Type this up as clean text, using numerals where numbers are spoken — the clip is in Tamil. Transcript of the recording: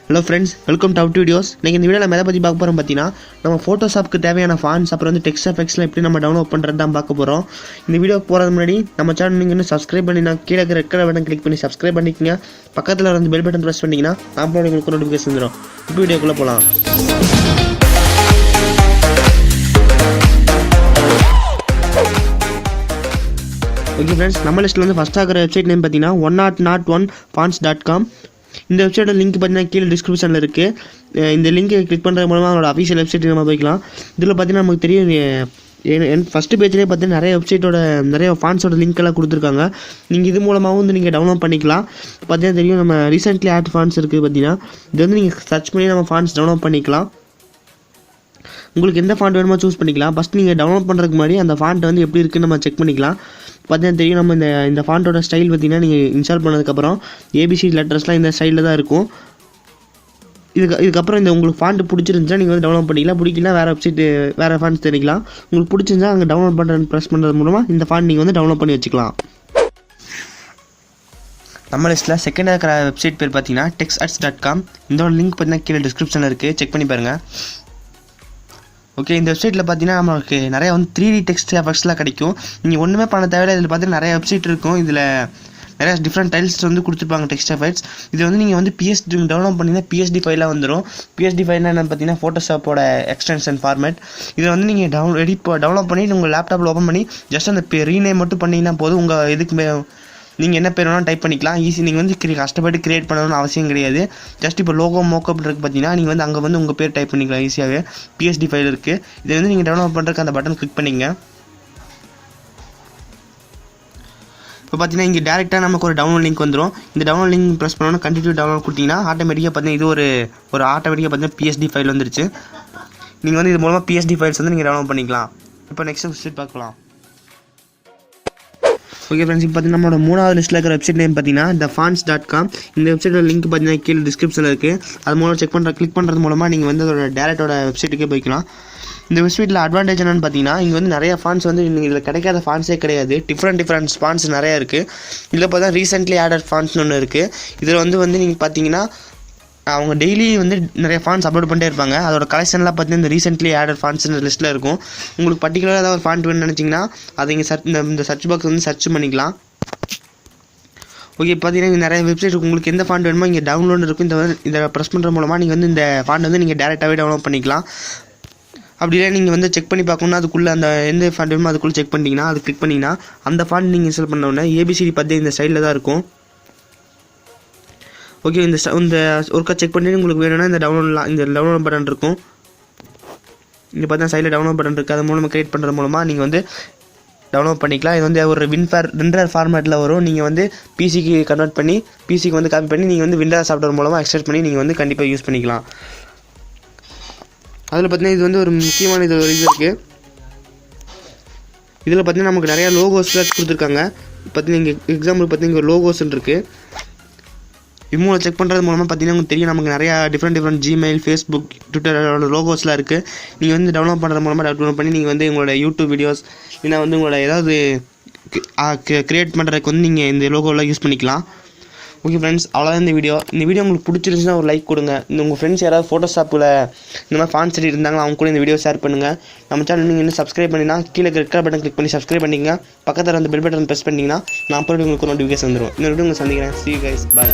Hello friends, welcome to Out Videos. இன்னைக்கு இந்த வீடியோல எதை பத்தி பார்க்க போறோம் பாத்தீனா நம்ம Photoshopக்கு தேவையான fonts அப்புறம் வந்து text effectsலாம் எப்படி நம்ம டவுன்லோட் பண்றது தான் பார்க்க போறோம். இந்த வீடியோ போறதுக்கு முன்னாடி நம்ம சேனல் நீங்க இன்னும் subscribe பண்ணினா கீழ இருக்க ரெட் கலர் பட்டன் click பண்ணி subscribe பண்ணிக்கங்க. பக்கத்துல வர அந்த bell button press பண்ணீங்கனா நான் போடுற உங்களுக்கு notification வந்துரும். இப்போ வீடியோக்குள்ள போலாம். Okay friends, நம்ம லிஸ்ட்ல வந்து ஃபர்ஸ்ட் ஆகிற வெப்சைட் நேம் பாத்தீனா 101fonts.com. இந்த வெப்சைட்டோட லிங்க் பார்த்தீங்கன்னா கீழே டிஸ்கிரிப்ஷனில் இருக்குது. இந்த லிங்கை கிளிக் பண்ணுறது மூலமாக அவங்களோட அஃபிஷியல் வெப்சைட் நம்ம போய்க்கலாம். இதில் பார்த்தீங்கன்னா நமக்கு தெரியும் ஃபஸ்ட்டு பேஜ்லேயே பார்த்தீங்கன்னா நிறைய வெப்சைட்டோட நிறைய ஃபாண்ட்ஸோட லிங்க் எல்லாம் கொடுத்துருக்காங்க. நீங்கள் இது மூலமாகவும் வந்து நீங்கள் டவுன்லோட் பண்ணிக்கலாம். பார்த்தீங்கன்னா தெரியும் நம்ம ரீசெண்ட்லி ஆட் ஃபாண்ட்ஸ் இருக்குது பார்த்தீங்கன்னா இது வந்து நீங்கள் சர்ச் பண்ணி நம்ம ஃபாண்ட்ஸ் டவுன்லோட் பண்ணிக்கலாம். உங்களுக்கு எந்த ஃபாண்ட் வேணுமோ சூஸ் பண்ணிக்கலாம். ஃபஸ்ட் நீங்கள் டவுன்லோட் பண்ணுறதுக்கு முன்னாடி அந்த ஃபாண்ட் வந்து எப்படி இருக்குன்னு நம்ம செக் பண்ணிக்கலாம். பார்த்தீங்கன்னா தெரியும் நம்ம இந்த ஃபாண்ட்டோட ஸ்டைல் பார்த்தீங்கன்னா நீங்கள் இன்ஸ்டால் பண்ணதுக்கப்புறம் ஏபிசி லெட்டர்ஸ்லாம் இந்த ஸ்டைலில் தான் இருக்கும். இதுக்கப்புறம் இந்த உங்களுக்கு ஃபாண்ட் பிடிச்சிருந்துச்சா நீங்கள் வந்து டவுன்லோட் பண்ணிக்கலாம். பிடிக்கலாம் வேறு வெப்சைட்டு வேறு ஃபாண்ட்ஸ் தெரிஞ்சிக்கலாம். உங்களுக்கு பிடிச்சிருந்தா அங்கே டவுன்லோட் பண்ணுறது ப்ரெஸ் பண்ணுறது மூலமாக இந்த ஃபாண்ட் நீங்கள் வந்து டவுன்லோட் பண்ணி வச்சுக்கலாம். நம்ம லிஸ்ட்டில் செகண்டாக இருக்கிற வெப்சைட் பேர் பார்த்தீங்கன்னா textarts.com. இதோட லிங்க் பார்த்தீங்கன்னா கீழே டிஸ்கிரிப்ஷனில் இருக்குது, செக் பண்ணி பாருங்கள். ஓகே, இந்த வெப்சைட்டில் பார்த்தீங்கன்னா நமக்கு நிறையா வந்து 3D டெக்ஸ்ட் எஃபெக்ட்ஸ்லாம் கிடைக்கும். நீங்கள் ஒன்றுமே பண்ண தேவையில்லை. இதில் பார்த்தீங்கன்னா நிறைய வெப்சைட் இருக்கும். இதில் நிறையா டிஃப்ரெண்ட் டைல்ஸ் வந்து கொடுத்துருப்பாங்க டெக்ஸ்ட் எஃபெக்ட்ஸ். இது வந்து நீங்கள் வந்து பிஎஸ்டி டவுன்லோட் பண்ணிங்கன்னா பிஎஸ்டி ஃபைலாக வந்துடும். பிஎஸ்டி ஃபைல்னா என்னென்னு பார்த்தீங்கன்னா ஃபோட்டோஷாப்போட எக்ஸ்டென்ஷன் ஃபார்மேட். இதில் வந்து நீங்கள் டவுன்லோட் பண்ணி உங்கள் லேப்டாப்பில் ஓப்பன் பண்ணி ஜஸ்ட் அந்த ரீநேம் மட்டும் பண்ணிங்கன்னா போதும். உங்கள் இதுக்கு நீங்கள் என்ன பேர் வேணாலும் டைப் பண்ணிக்கலாம். ஈஸி. நீங்கள் வந்து கஷ்டப்பட்டு கிரியேட் பண்ணணும்னு அவசியம் கிடையாது. ஜஸ்ட் இப்போ லோகோ மோக்கப் இருக்குது பார்த்தீங்கன்னா நீங்கள் வந்து அங்கே வந்து உங்கள் பேர் டைப் பண்ணிக்கலாம் ஈஸியாகவே. பிஎஸ்டி ஃபைல் இருக்குது. இதை வந்து நீங்கள் டவுன்லோட் பண்ணுறதுக்கு அந்த பட்டன் கிளிக் பண்ணிங்க. இப்போ பார்த்தீங்கன்னா இங்கே டேரெக்டாக நமக்கு ஒரு டவுன்லோட் லிங்க் வந்துடும். இந்த டவுன்லோட் லிங்க் ப்ரெஸ் பண்ணணும், கண்டினியூ டவுன்லோட் கொடுத்தீங்கன்னா ஆட்டோமேட்டிக்காக பார்த்தீங்கன்னா இது ஒரு ஆட்டோமேட்டிக்காக பார்த்தீங்கன்னா பிஎஸ்டி ஃபைல் வந்துருச்சு. நீங்கள் வந்து இது மூலமாக பிஎஸ்டி ஃபைல்ஸ் வந்து நீங்கள் டவுன்லோட் பண்ணிக்கலாம். இப்போ நெக்ஸ்ட் வெப்சைட் பார்க்கலாம். ஓகே ஃப்ரெண்ட்ஸ், இப்போ பார்த்தீங்கன்னா நம்மளோட மூணாவது லிஸ்ட்டில் இருக்கிற வெப்சைட் நேம் பார்த்தீங்கன்னா thefonts.com. இந்த வெப்சைட்டோட லிங்க் பார்த்தீங்கன்னா கீழே டிஸ்கிரிப்ஷனில் இருக்குது. அது மூலம் கிளிக் பண்ணுறது மூலமாக நீங்கள் வந்து அதோட டேரெக்டோட வெப்சைட்டுக்கே போய்க்கலாம். இந்த வெப்சைட்டில் அட்வான்டேஜ் என்னென்னு பார்த்தீங்கன்னா இங்கே வந்து நிறைய ஃபாண்ட்ஸ் வந்து இதில் கிடைக்காத ஃபாண்ட்ஸே கிடையாது. டிஃப்ரெண்ட் ஃபாண்ட்ஸ் நிறையா இருக்குது. இதில் பார்த்தா ரீசெண்ட்லி ஆடட் ஃபாண்ட்ஸ்னு ஒன்று இருக்குது. இதில் வந்து நீங்கள் பார்த்தீங்கன்னா அவங்க டெய்லி வந்து நிறைய ஃபாண்ட்ஸ் அப்லோட் பண்ணிட்டே இருப்பாங்க. அதோட கலெக்ஷன்லாம் பார்த்தீங்கன்னா இந்த ரீசெண்ட்லி ஆடட் ஃபாண்ட்ஸ் லிஸ்ட்டில் இருக்கும். உங்களுக்கு பர்டிகுலராக ஏதாவது ஒரு ஃபாண்ட் வேணும்னு நினச்சிங்கன்னா அதை இங்கே இந்த சர்ச் பாக்ஸ் வந்து சர்ச் பண்ணிக்கலாம். ஓகே, பார்த்தீங்கன்னா நிறைய வெப்சைட் உங்களுக்கு எந்த ஃபாண்ட் வேணுமோ இங்கே டவுன்லோட் இருக்கும். இதை ப்ரெஸ் பண்ணுற மூலமாக நீங்கள் வந்து இந்த ஃபாண்ட் வந்து நீங்கள் டேரெக்டாகவே டவுன்லோட் பண்ணிக்கலாம். அப்படி இல்லை நீங்கள் வந்து செக் பண்ணி பார்க்கணுன்னா அதுக்குள்ளே அந்த எந்த ஃபாண்ட் வேணுமோ அதுக்குள்ளே செக் பண்ணிங்கன்னா அது கிளிக் பண்ணிங்கன்னா அந்த ஃபாண்ட் நீங்கள் இன்ஸ்டால் பண்ண உடனே ஏபிசிடி பார்த்து இந்த சைடில் தான் இருக்கும். ஓகே, இந்த ஒர்க்கை செக் பண்ணிட்டு உங்களுக்கு வேணும்னா இந்த டவுன்லோட் பட்டன் இருக்கும். இங்கே பார்த்தா சைடில் டவுன்லோட் பட்டன் இருக்குது. அது மூலமாக கிரியேட் பண்ணுறது மூலமாக நீங்கள் வந்து டவுன்லோட் பண்ணிக்கலாம். இது வந்து ஒரு விண்டர் ஃபார்மேட்டில் வரும். நீங்கள் வந்து பிசிக்கு கன்வெர்ட் பண்ணி பிசிக்கு வந்து காப்பி பண்ணி நீங்கள் வந்து விண்டர் சாஃப்ட்வேர் மூலமாக எக்ஸ்ட்ராக்ட் பண்ணி நீங்கள் வந்து கண்டிப்பாக யூஸ் பண்ணிக்கலாம். அதில் பார்த்தீங்கன்னா இது வந்து ஒரு முக்கியமான இது இருக்குது. இதில் பார்த்தீங்கன்னா நமக்கு நிறையா லோகோஸ்லாம் கொடுத்துருக்காங்க. பார்த்தீங்கன்னா இங்கே எக்ஸாம்பிள் பார்த்தீங்கன்னா இங்கே லோகோஸ்ன்னு இருக்குது. இமோவில் செக் பண்ணுறது மூலமாக பார்த்தீங்கன்னா உங்களுக்கு தெரியும் நமக்கு நிறையா டிஃப்ரெண்ட் ஜிமெயில், ஃபேஸ்புக், ட்விட்டரோட லோகோஸ்லாம் இருக்குது. நீங்கள் வந்து டவுன்லோட் பண்ணுறது மூலமாக டவுன்லோட் பண்ணி நீங்கள் வந்து உங்களோட யூடியூப் வீடியோஸ் இல்லை வந்து உங்களோட ஏதாவது க்ரியேட் பண்ணுறதுக்கு வந்து நீங்கள் இந்த லோகோலாம் யூஸ் பண்ணிக்கலாம். ஓகே ஃப்ரெண்ட்ஸ், அவ்வளோதான் இந்த வீடியோ உங்களுக்கு பிடிச்சிருந்துச்சுன்னா ஒரு லைக் கொடுங்க. உங்கள் ஃப்ரெண்ட்ஸ் யாராவது ஃபோட்டோஷாப்பில் இந்த மாதிரி ஃபாண்ட்ஸ் இருந்தாங்களோ அவங்க கூட இந்த வீடியோ ஷேர் பண்ணுங்கள். நம்ம சேனல் நீங்கள் இன்னும் சப்ஸ்கிரைப் பண்ணினா கீழே ரெட் பட்டன் கிளிக் பண்ணி சப்ஸ்கிரைப் பண்ணிக்கங்க. பக்கத்தில் அந்த பெல் பட்டன் ப்ரெஸ் பண்ணிங்கன்னா நான் போய்ட்டு உங்களுக்கு நோட்டிஃபிகேஷன் வந்துடும். இந்த வீடியோ உங்களுக்கு சந்திக்கிறேன். See you guys, bye.